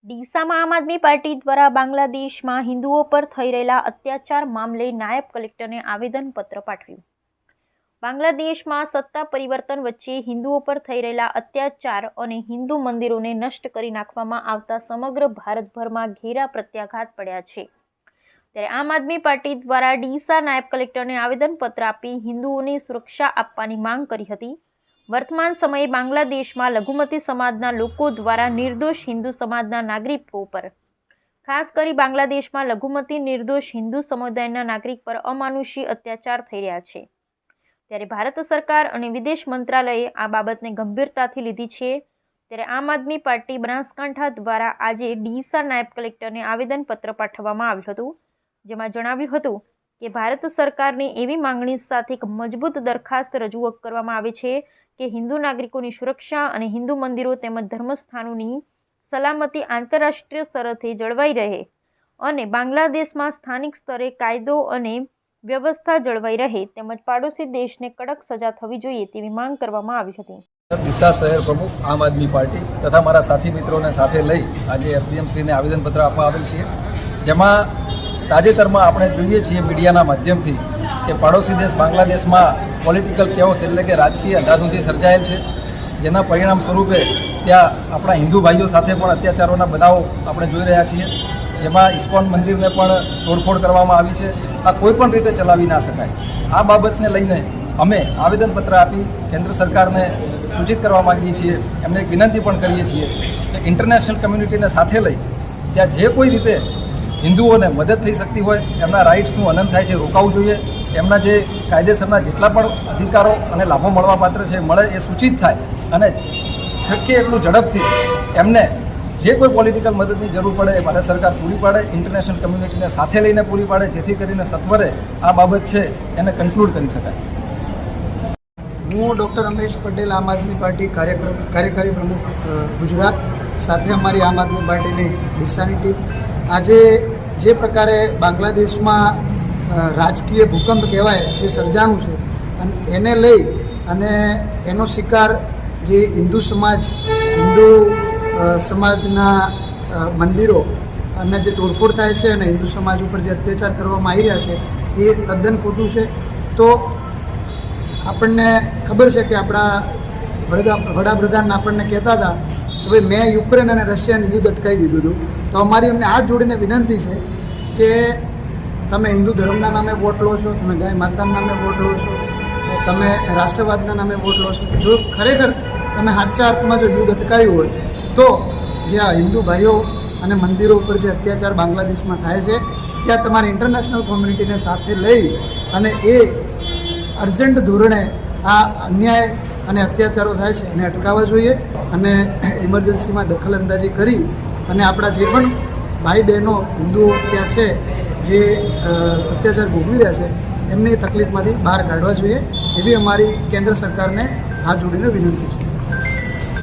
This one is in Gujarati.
ડીસામાં આમ આદમી પાર્ટી દ્વારા બાંગ્લાદેશમાં હિન્દુઓ પર થઈ રહેલા અત્યાચાર મામલે નાયબ કલેક્ટરને આવેદનપત્ર પાઠવ્યું। બાંગ્લાદેશમાં સત્તા પરિવર્તન વચ્ચે હિન્દુઓ પર થઈ રહેલા અત્યાચાર અને હિન્દુ મંદિરોને નષ્ટ કરી નાખવામાં આવતા સમગ્ર ભારતભરમાં ઘેરા પ્રત્યાઘાત પડ્યા છે। ત્યારે આમ આદમી પાર્ટી દ્વારા ડીસા નાયબ કલેક્ટરને આવેદનપત્ર આપી હિન્દુઓને સુરક્ષા આપવાની માંગ કરી હતી। વર્તમાન સમયે બાંગ્લાદેશમાં લઘુમતી સમાજના લોકો દ્વારા નિર્દોષ હિન્દુ સમાજના નાગરિકો પર ખાસ કરી બાંગ્લાદેશમાં લઘુમતી નિર્દોષ હિન્દુ સમુદાયના નાગરિક પર અમાનુષી અત્યાચાર થઈ રહ્યા છે। ત્યારે ભારત સરકાર અને વિદેશ મંત્રાલયે આ બાબતને ગંભીરતાથી લીધી છે। ત્યારે આમ આદમી પાર્ટી બનાસકાંઠા દ્વારા આજે ડીસા નાયબ કલેક્ટરને આવેદનપત્ર પાઠવવામાં આવ્યું હતું, જેમાં જણાવ્યું હતું કે ભારત સરકારની એવી માંગણી સાથે એક મજબૂત દરખાસ્ત રજૂ કરવામાં આવે છે કે હિન્દુ નાગરિકોની સુરક્ષા અને હિન્દુ મંદિરો તેમજ ધર્મસ્થાનોની સલામતી આંતરરાષ્ટ્રીય સ્તરે જળવાઈ રહે અને બાંગ્લાદેશમાં સ્થાનિક સ્તરે કાયદો અને વ્યવસ્થા જળવાઈ રહે તેમજ પાડોશી દેશને કડક સજા થવી જોઈએ તેવી માંગ કરવામાં આવી હતી। ડીસા શહેર પ્રમુખ આમ આદમી પાર્ટી તથા મારા સાથી મિત્રોને સાથે લઈ આજે એસડીએમ શ્રીને આવેદનપત્ર આપવા આવેલ છીએ, જેમાં તાજેતરમાં આપણે જોઈએ છીએ મીડિયાના માધ્યમથી કે પાડોશી દેશ બાંગ્લાદેશમાં પોલિટિકલ કેઓસ એટલે કે રાજકીય અંધાધૂંધી સર્જાયેલ છે, જેના પરિણામ સ્વરૂપે ત્યાં આપણા હિન્દુ ભાઈઓ સાથે પણ અત્યાચારોના બનાવો આપણે જોઈ રહ્યા છીએ, જેમાં ઇસ્કોન મંદિરને પણ તોડફોડ કરવામાં આવી છે। આ કોઈ પણ રીતે ચલાવી ના શકાય। આ બાબતને લઈને અમે આવેદનપત્ર આપી કેન્દ્ર સરકારને સૂચિત કરવા માગીએ છીએ, એમને એક વિનંતી પણ કરીએ છીએ કે ઇન્ટરનેશનલ કમ્યુનિટીને સાથે લઈ ત્યાં જે કોઈ રીતે હિન્દુઓને મદદ થઈ શકતી હોય, એમના રાઇટ્સનું હનન થાય છે રોકાવવું જોઈએ, એમના જે કાયદેસરના જેટલા પણ અધિકારો અને લાભો મળવાપાત્ર છે મળે એ સૂચિત થાય અને શક્ય એટલું ઝડપથી એમને જે કોઈ પોલિટિકલ મદદની જરૂર પડે એ ભારત સરકાર પૂરી પાડે, ઇન્ટરનેશનલ કમ્યુનિટીને સાથે લઈને પૂરી પાડે, જેથી કરીને સત્વરે આ બાબત છે એને કન્ક્લુડ કરી શકાય। હું ડૉક્ટર રમેશ પટેલ, આમ આદમી પાર્ટી કાર્યકારી પ્રમુખ ગુજરાત, સાથે અમારી આમ આદમી પાર્ટીની ડીસાની ટીમ આજે જે પ્રકારે બાંગ્લાદેશમાં રાજકીય ભૂકંપ કહેવાય જે સર્જાણું છે અને એને લઈ અને એનો શિકાર જે હિન્દુ સમાજના મંદિરો અને જે તોડફોડ થાય છે અને હિન્દુ સમાજ ઉપર જે અત્યાચાર કરવામાં આવી રહ્યા છે એ તદ્દન ખોટું છે। તો આપણને ખબર છે કે આપણા વડાપ્રધાન આપણને કહેતા હતા કે ભાઈ મેં યુક્રેન અને રશિયાનું યુદ્ધ અટકાવી દીધું હતું, તો અમારી અમને હાથ જોડીને વિનંતી છે કે તમે હિન્દુ ધર્મના નામે વોટ લો છો, તમે ગાય માતાના નામે વોટ લો છો, તમે રાષ્ટ્રવાદના નામે વોટ લો છો। જો ખરેખર તમે સાચા અર્થમાં જો યુદ્ધ અટકાવ્યું હોય તો જે આ હિન્દુ ભાઈઓ અને મંદિરો ઉપર જે અત્યાચાર બાંગ્લાદેશમાં થાય છે ત્યાં તમારે ઇન્ટરનેશનલ કોમ્યુનિટીને સાથે લઈ અને એ અર્જન્ટ ધોરણે આ અન્યાય અને અત્યાચારો થાય છે એને અટકાવવા જોઈએ અને ઇમરજન્સીમાં દખલઅંદાજી કરી અને આપણા જે પણ ભાઈ બહેનો હિન્દુઓ ત્યાં છે જે અત્યાચાર ભોગવી રહ્યા છે એમની તકલીફમાંથી બહાર કાઢવા જોઈએ એવી અમારી કેન્દ્ર સરકારને હાથ જોડીને વિનંતી છે।